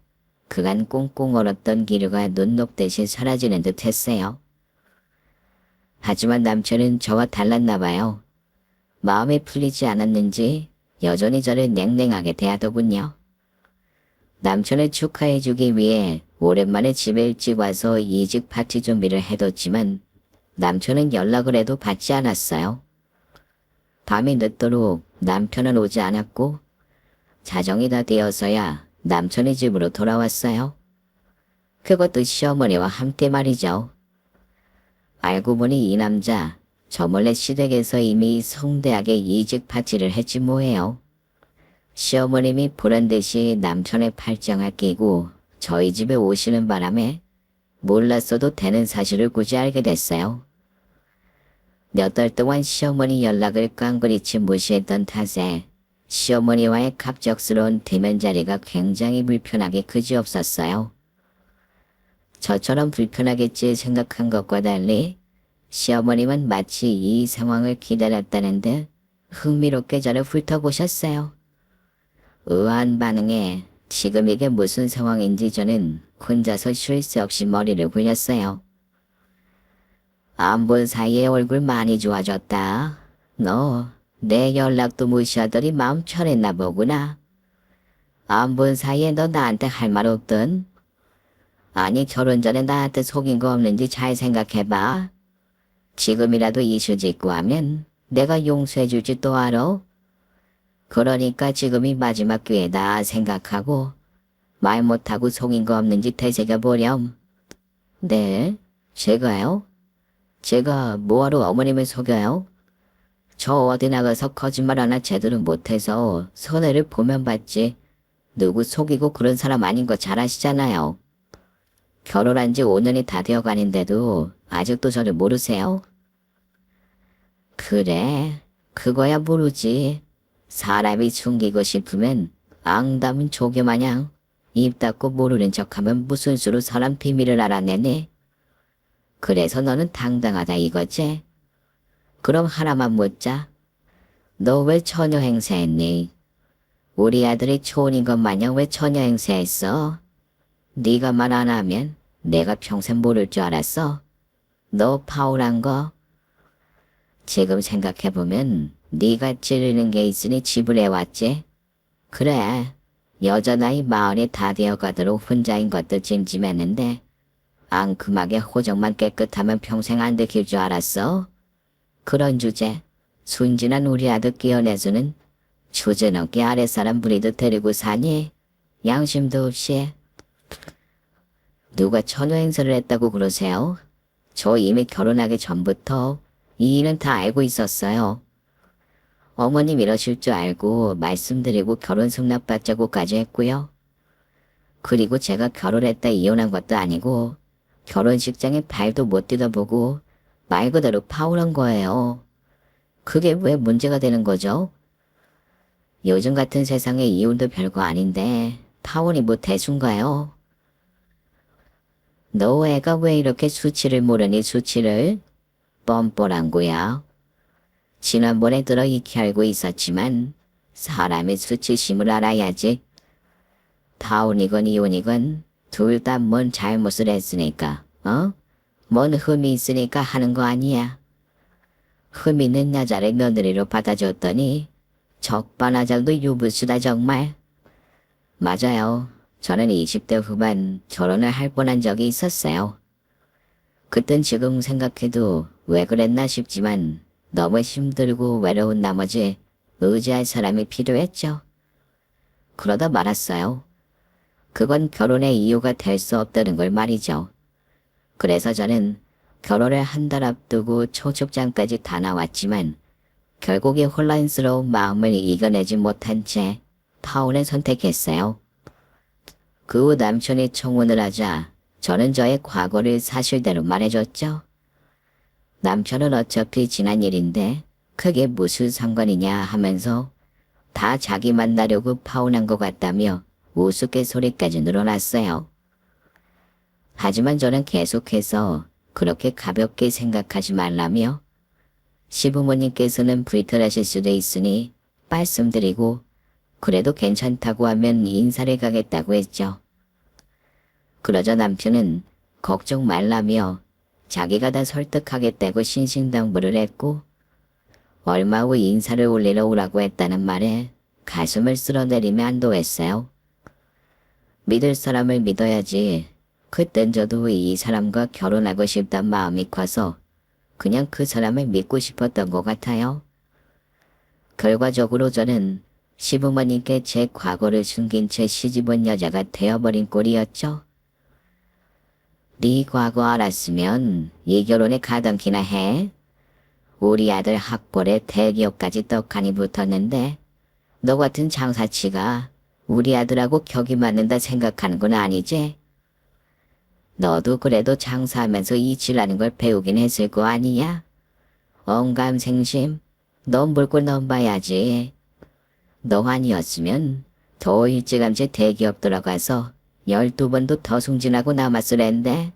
그간 꽁꽁 얼었던 기류가 눈 녹듯이 사라지는 듯 했어요. 하지만 남편은 저와 달랐나 봐요. 마음이 풀리지 않았는지 여전히 저를 냉랭하게 대하더군요. 남편을 축하해주기 위해 오랜만에 집에 일찍 와서 이직 파티 준비를 해뒀지만 남편은 연락을 해도 받지 않았어요. 밤이 늦도록 남편은 오지 않았고 자정이 다 되어서야 남편의 집으로 돌아왔어요. 그것도 시어머니와 함께 말이죠. 알고 보니 이 남자 저 몰래 시댁에서 이미 성대하게 이직 파티를 했지 뭐예요. 시어머님이 보란듯이 남편의 팔짱을 끼고 저희 집에 오시는 바람에 몰랐어도 되는 사실을 굳이 알게 됐어요. 몇 달 동안 시어머니 연락을 깡그리치 무시했던 탓에 시어머니와의 갑작스러운 대면 자리가 굉장히 불편하게 그지없었어요. 저처럼 불편하겠지 생각한 것과 달리 시어머님은 마치 이 상황을 기다렸다는 듯 흥미롭게 저를 훑어보셨어요. 의아한 반응에 지금 이게 무슨 상황인지 저는 혼자서 쉴 새 없이 머리를 굴렸어요. 안 본 사이에 얼굴 많이 좋아졌다. 너 내 연락도 무시하더니 마음 편했나 보구나. 안 본 사이에 너 나한테 할 말 없던? 아니 결혼 전에 나한테 속인 거 없는지 잘 생각해봐. 지금이라도 이슈 짓고 하면 내가 용서해줄지 또 알아? 그러니까 지금이 마지막 기회다 생각하고 말 못하고 속인 거 없는지 되새겨보렴. 네? 제가요? 제가 뭐하러 어머님을 속여요? 저 어디 나가서 거짓말 하나 제대로 못해서 손해를 보면 받지. 누구 속이고 그런 사람 아닌 거 잘 아시잖아요. 결혼한 지 5년이 다 되어가는데도 아직도 저를 모르세요? 그래, 그거야 모르지. 사람이 숨기고 싶으면 앙담은 조개 마냥 입 닫고 모르는 척하면 무슨 수로 사람 비밀을 알아내니? 그래서 너는 당당하다 이거지? 그럼 하나만 묻자. 너 왜 처녀 행세했니? 우리 아들이 초혼인 것 마냥 왜 처녀 행세했어? 네가 말 안 하면 내가 평생 모를 줄 알았어. 너 파울한 거? 지금 생각해보면 네가 찌르는 게 있으니 집을 해왔지. 그래. 여자나이 마흔이 다 되어가도록 혼자인 것도 찜찜했는데 앙큼하게 호적만 깨끗하면 평생 안 들킬 줄 알았어. 그런 주제 순진한 우리 아들 끼어내주는 주제넘게 아랫사람 부리듯 데리고 사니? 양심도 없이. 누가 처녀 행세를 했다고 그러세요? 저 이미 결혼하기 전부터 이 일은 다 알고 있었어요. 어머님 이러실 줄 알고 말씀드리고 결혼 승낙받자고까지 했고요. 그리고 제가 결혼했다 이혼한 것도 아니고 결혼식장에 발도 못 뜯어보고 말 그대로 파혼한 거예요. 그게 왜 문제가 되는 거죠? 요즘 같은 세상에 이혼도 별거 아닌데 파혼이 뭐 대수인가요? 너 애가 왜 이렇게 수치를 모르니 수치를? 뻔뻔한 거야. 지난번에 들어 익히 알고 있었지만 사람의 수치심을 알아야지. 파혼이건 이혼이건 둘 다 뭔 잘못을 했으니까 뭔 흠이 있으니까 하는 거 아니야. 흠 있는 여자를 며느리로 받아줬더니 적반하장도 유부수다 정말. 맞아요. 저는 20대 후반 결혼을 할 뻔한 적이 있었어요. 그땐 지금 생각해도 왜 그랬나 싶지만 너무 힘들고 외로운 나머지 의지할 사람이 필요했죠. 그러다 말았어요. 그건 결혼의 이유가 될 수 없다는 걸 말이죠. 그래서 저는 결혼을 한 달 앞두고 초축장까지 다 나왔지만 결국 이 혼란스러운 마음을 이겨내지 못한 채 파혼을 선택했어요. 그 후 남편이 청혼을 하자 저는 저의 과거를 사실대로 말해줬죠. 남편은 어차피 지난 일인데 그게 무슨 상관이냐 하면서 다 자기 만나려고 파혼한 것 같다며 우스갯소리까지 늘어났어요. 하지만 저는 계속해서 그렇게 가볍게 생각하지 말라며 시부모님께서는 불편하실 수도 있으니 말씀드리고 그래도 괜찮다고 하면 인사를 가겠다고 했죠. 그러자 남편은 걱정 말라며 자기가 다 설득하겠다고 신신당부를 했고 얼마 후 인사를 올리러 오라고 했다는 말에 가슴을 쓸어내리며 안도했어요. 믿을 사람을 믿어야지. 그땐 저도 이 사람과 결혼하고 싶단 마음이 커서 그냥 그 사람을 믿고 싶었던 것 같아요. 결과적으로 저는 시부모님께 제 과거를 숨긴 채 시집온 여자가 되어버린 꼴이었죠. 네 과거 알았으면 이 결혼에 가당키나 해. 우리 아들 학벌에 대기업까지 떡하니 붙었는데 너 같은 장사치가 우리 아들하고 격이 맞는다 생각하는 건 아니지? 너도 그래도 장사하면서 이치라는 걸 배우긴 했을 거 아니야? 언감생심, 너 물고 넘봐야지. 너 아니었으면 더 일찌감치 대기업 들어가서 12번도 더 승진하고 남았으랜데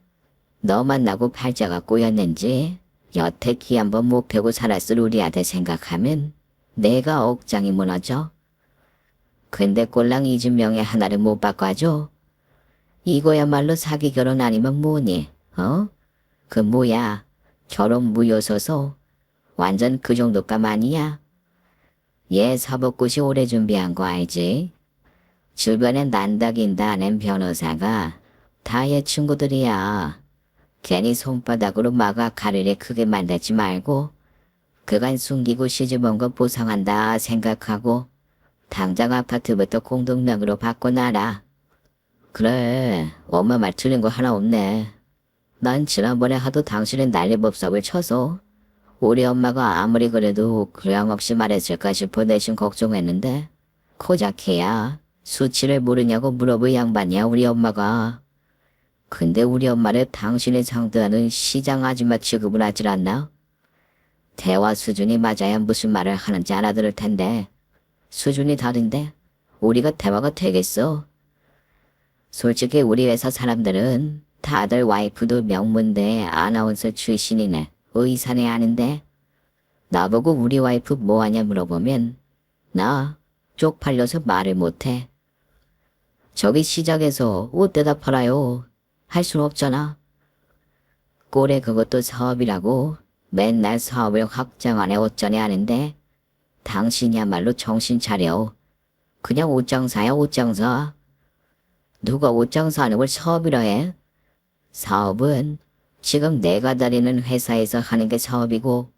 너 만나고 팔자가 꼬였는지 여태 기 한번 못 펴고 살았을 우리 아들 생각하면 내가 억장이 무너져. 근데 꼴랑 이 집 명예 하나를 못 바꿔줘. 이거야말로 사기 결혼 아니면 뭐니? 그 뭐야? 결혼 무효소소? 완전 그 정도감 아니야? 얘 사법고시 오래 준비한 거 알지? 주변에 난다긴다 아는 변호사가 다 얘 친구들이야. 괜히 손바닥으로 막아 가리를 크게 만들지 말고 그간 숨기고 시집온 거 보상한다 생각하고 당장 아파트부터 공동명의로 바꿔놔라. 그래, 엄마 말 틀린 거 하나 없네. 난 지난번에 하도 당신은 난리법석을 쳐서 우리 엄마가 아무리 그래도 교양없이 말했을까 싶어 내심 걱정했는데 고작해야 수치를 모르냐고 물어볼 양반이야 우리 엄마가. 근데 우리 엄마를 당신이 상대하는 시장 아줌마 취급을 하질 않나? 대화 수준이 맞아야 무슨 말을 하는지 알아들을 텐데 수준이 다른데 우리가 대화가 되겠어? 솔직히 우리 회사 사람들은 다들 와이프도 명문대 아나운서 출신이네, 의사네 하는데 나보고 우리 와이프 뭐하냐 물어보면 나 쪽팔려서 말을 못해. 저기 시장에서 옷 대다 팔아요. 할 순 없잖아. 꼴에 그것도 사업이라고 맨날 사업을 확장 안 해 어쩌네 하는데 당신이야말로 정신 차려. 그냥 옷장사야 옷장사. 누가 옷장사하는 걸 사업이라 해? 사업은 지금 내가 다니는 회사에서 하는 게 사업이고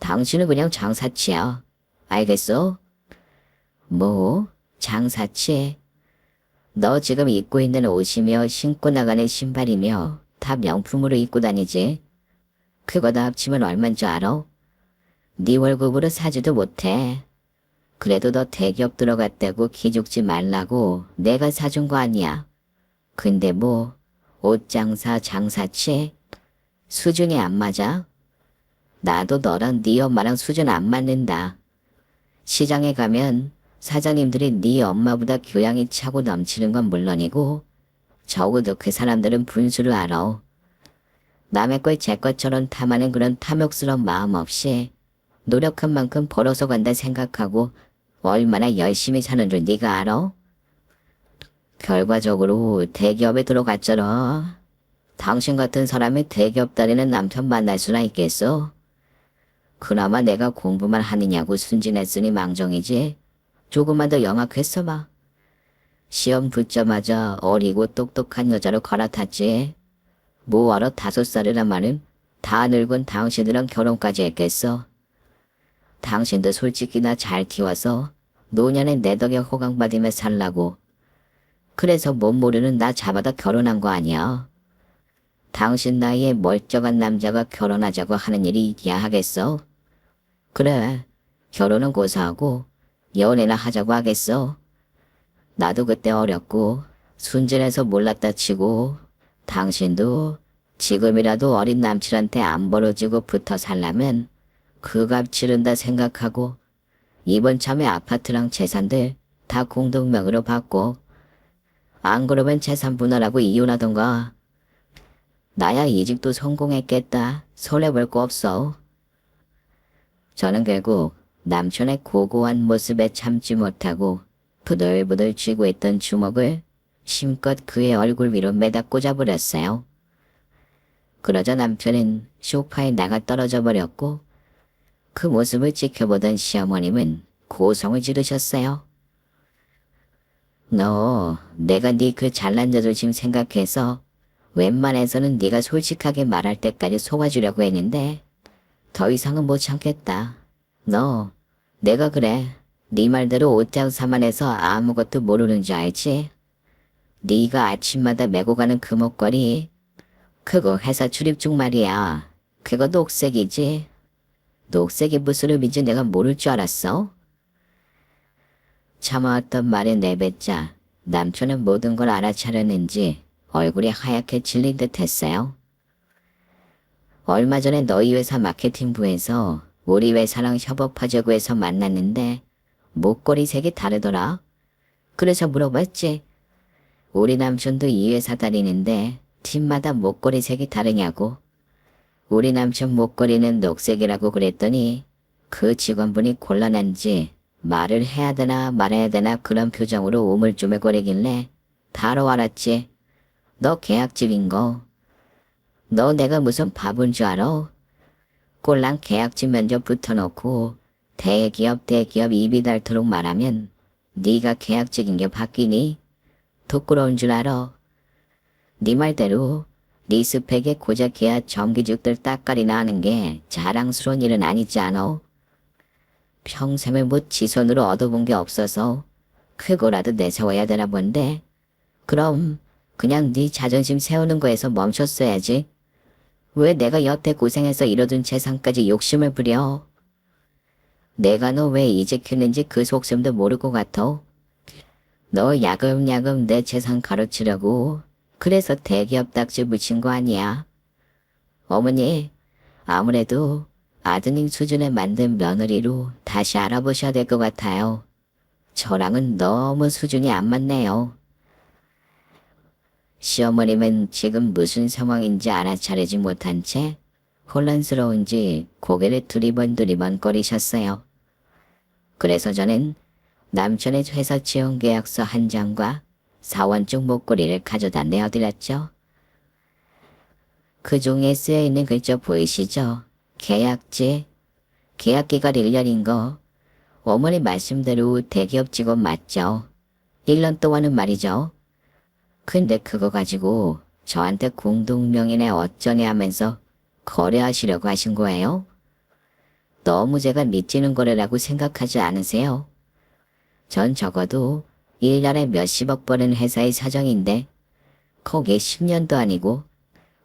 당신은 그냥 장사치야. 알겠어? 뭐? 장사치? 너 지금 입고 있는 옷이며 신고 나가는 신발이며 다 명품으로 입고 다니지. 그거 다 합치면 얼만 줄 알아? 네 월급으로 사지도 못해. 그래도 너 대기업 들어갔다고 기죽지 말라고 내가 사준 거 아니야. 근데 뭐 옷장사 장사치? 수준이 안 맞아? 나도 너랑 네 엄마랑 수준 안 맞는다. 시장에 가면 사장님들이 네 엄마보다 교양이 차고 넘치는 건 물론이고 적어도 그 사람들은 분수를 알아. 남의 걸 제 것처럼 탐하는 그런 탐욕스러운 마음 없이 노력한 만큼 벌어서 간다 생각하고 얼마나 열심히 사는 줄 네가 알아? 결과적으로 대기업에 들어갔잖아. 당신 같은 사람이 대기업 다니는 남편 만날 수나 있겠어? 그나마 내가 공부만 하느냐고 순진했으니 망정이지. 조금만 더 영악했어봐. 시험 붙자마자 어리고 똑똑한 여자로 갈아탔지. 뭐하러 5살이란 말은 다 늙은 당신이랑 결혼까지 했겠어. 당신도 솔직히 나 잘 키워서 노년에 내 덕에 호강받으며 살라고. 그래서 못 모르는 나 잡아다 결혼한 거 아니야. 당신 나이에 멀쩡한 남자가 결혼하자고 하는 일이 야하겠어? 그래, 결혼은 고사하고 연애나 하자고 하겠어. 나도 그때 어렸고 순진해서 몰랐다 치고 당신도 지금이라도 어린 남친한테 안 벌어지고 붙어 살라면 그 값 치른다 생각하고 이번 참에 아파트랑 재산들 다 공동명의로 받고 안 그러면 재산 분할하고 이혼하던가. 나야 이직도 성공했겠다. 손해볼 거 없어. 저는 결국 남편의 고고한 모습에 참지 못하고 부들부들 쥐고 있던 주먹을 힘껏 그의 얼굴 위로 매다 꽂아버렸어요. 그러자 남편은 소파에 나가 떨어져 버렸고 그 모습을 지켜보던 시어머님은 고성을 지르셨어요. 너 내가 네 그 잘난 자존심 생각해서 웬만해서는 네가 솔직하게 말할 때까지 속아주려고 했는데 더 이상은 못 참겠다. 너 내가 그래. 네 말대로 옷장사만 해서 아무것도 모르는 줄 알지? 네가 아침마다 메고 가는 그 목걸이 그거 회사 출입증 말이야. 그거 녹색이지? 녹색이 무슨 의미인지 내가 모를 줄 알았어? 참아왔던 말에 내뱉자 남편은 모든 걸 알아차렸는지 얼굴이 하얗게 질린 듯 했어요. 얼마 전에 너희 회사 마케팅부에서 우리 회사랑 협업하자고 해서 만났는데 목걸이 색이 다르더라. 그래서 물어봤지. 우리 남편도 이 회사 다니는데 팀마다 목걸이 색이 다르냐고. 우리 남편 목걸이는 녹색이라고 그랬더니 그 직원분이 곤란한지 말을 해야 되나 말아야 되나 그런 표정으로 우물쭈물거리길래 바로 알았지. 너 계약직인 거. 너 내가 무슨 바본 줄 알아? 꼴랑 계약직 면접 붙어놓고 대기업 입이 닳도록 말하면 네가 계약직인 게 바뀌니? 부끄러운 줄 알아. 네 말대로 네 스펙에 고작 해야 정규직들 따까리나 하는 게 자랑스러운 일은 아니지 않아? 평생을 뭐 지손으로 얻어본 게 없어서 그거라도 내세워야 되나 본데. 그럼 그냥 네 자존심 세우는 거에서 멈췄어야지. 왜 내가 여태 고생해서 이뤄둔 재산까지 욕심을 부려? 내가 너 왜 이직했는지 그 속셈도 모를 것 같아. 너 야금야금 내 재산 가로치려고 그래서 대기업 딱지 붙인 거 아니야. 어머니, 아무래도 아드님 수준에 만든 며느리로 다시 알아보셔야 될 것 같아요. 저랑은 너무 수준이 안 맞네요. 시어머님은 지금 무슨 상황인지 알아차리지 못한 채 혼란스러운지 고개를 두리번 거리셨어요. 그래서 저는 남편의 회사 지원 계약서 한 장과 사원증 목걸이를 가져다 내어드렸죠. 그 종이에 쓰여있는 글자 보이시죠? 계약지. 계약기가 1년인 거. 어머니 말씀대로 대기업 직원 맞죠? 1년 동안은 말이죠. 근데 그거 가지고 저한테 공동명의네 어쩌네 하면서 거래하시려고 하신 거예요? 너무 제가 미치는 거래라고 생각하지 않으세요? 전 적어도 1년에 몇십억 버는 회사의 사정인데 거기에 10년도 아니고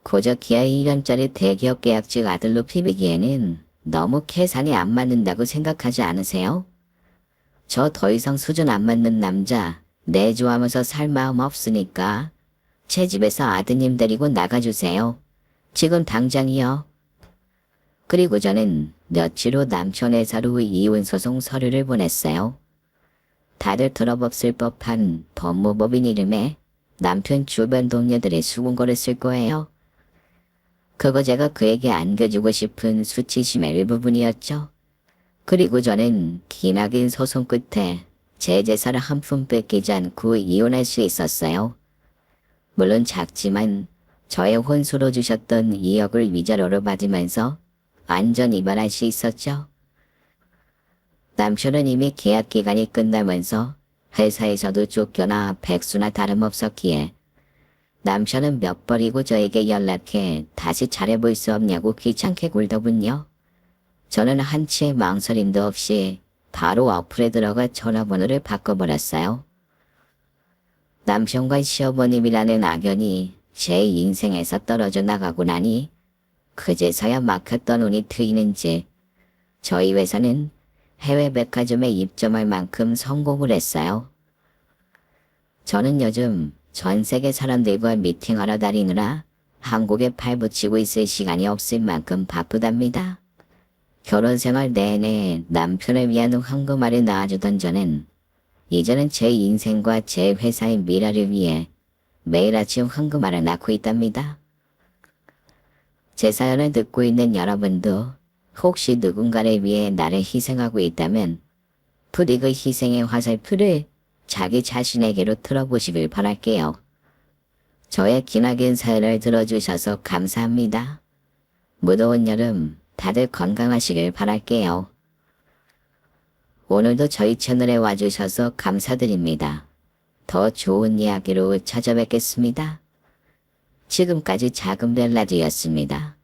고작 기아 1년짜리 대기업 계약직 아들로 비비기에는 너무 계산이 안 맞는다고 생각하지 않으세요? 저 더 이상 수준 안 맞는 남자 내조하면서 살 마음 없으니까 제 집에서 아드님 데리고 나가주세요. 지금 당장이요. 그리고 저는 며칠 후 남편 회사로 이혼 소송 서류를 보냈어요. 다들 들어봤을 법한 법무법인 이름에 남편 주변 동료들의 수군거를 쓸 거예요. 그거 제가 그에게 안겨주고 싶은 수치심의 일부분이었죠. 그리고 저는 기나긴 소송 끝에 제 재산을 한 푼 뺏기지 않고 이혼할 수 있었어요. 물론 작지만 저의 혼수로 주셨던 2억을 위자료로 받으면서 완전 이반할 수 있었죠. 남편은 이미 계약 기간이 끝나면서 회사에서도 쫓겨나 백수나 다름없었기에 남편은 몇 번이고 저에게 연락해 다시 잘해볼 수 없냐고 귀찮게 굴더군요. 저는 한치의 망설임도 없이 바로 어플에 들어가 전화번호를 바꿔버렸어요. 남편과 시어머님이라는 악연이 제 인생에서 떨어져 나가고 나니 그제서야 막혔던 운이 트이는지 저희 회사는 해외 백화점에 입점할 만큼 성공을 했어요. 저는 요즘 전 세계 사람들과 미팅하러 다니느라 한국에 팔붙이고 있을 시간이 없을 만큼 바쁘답니다. 결혼 생활 내내 남편을 위한 황금알을 낳아주던 저는 이제는 제 인생과 제 회사의 미래를 위해 매일 아침 황금알을 낳고 있답니다. 제 사연을 듣고 있는 여러분도 혹시 누군가를 위해 나를 희생하고 있다면 부디 그 희생의 화살표를 자기 자신에게로 틀어보시길 바랄게요. 저의 기나긴 사연을 들어주셔서 감사합니다. 무더운 여름 다들 건강하시길 바랄게요. 오늘도 저희 채널에 와주셔서 감사드립니다. 더 좋은 이야기로 찾아뵙겠습니다. 지금까지 작은 벨라디였습니다.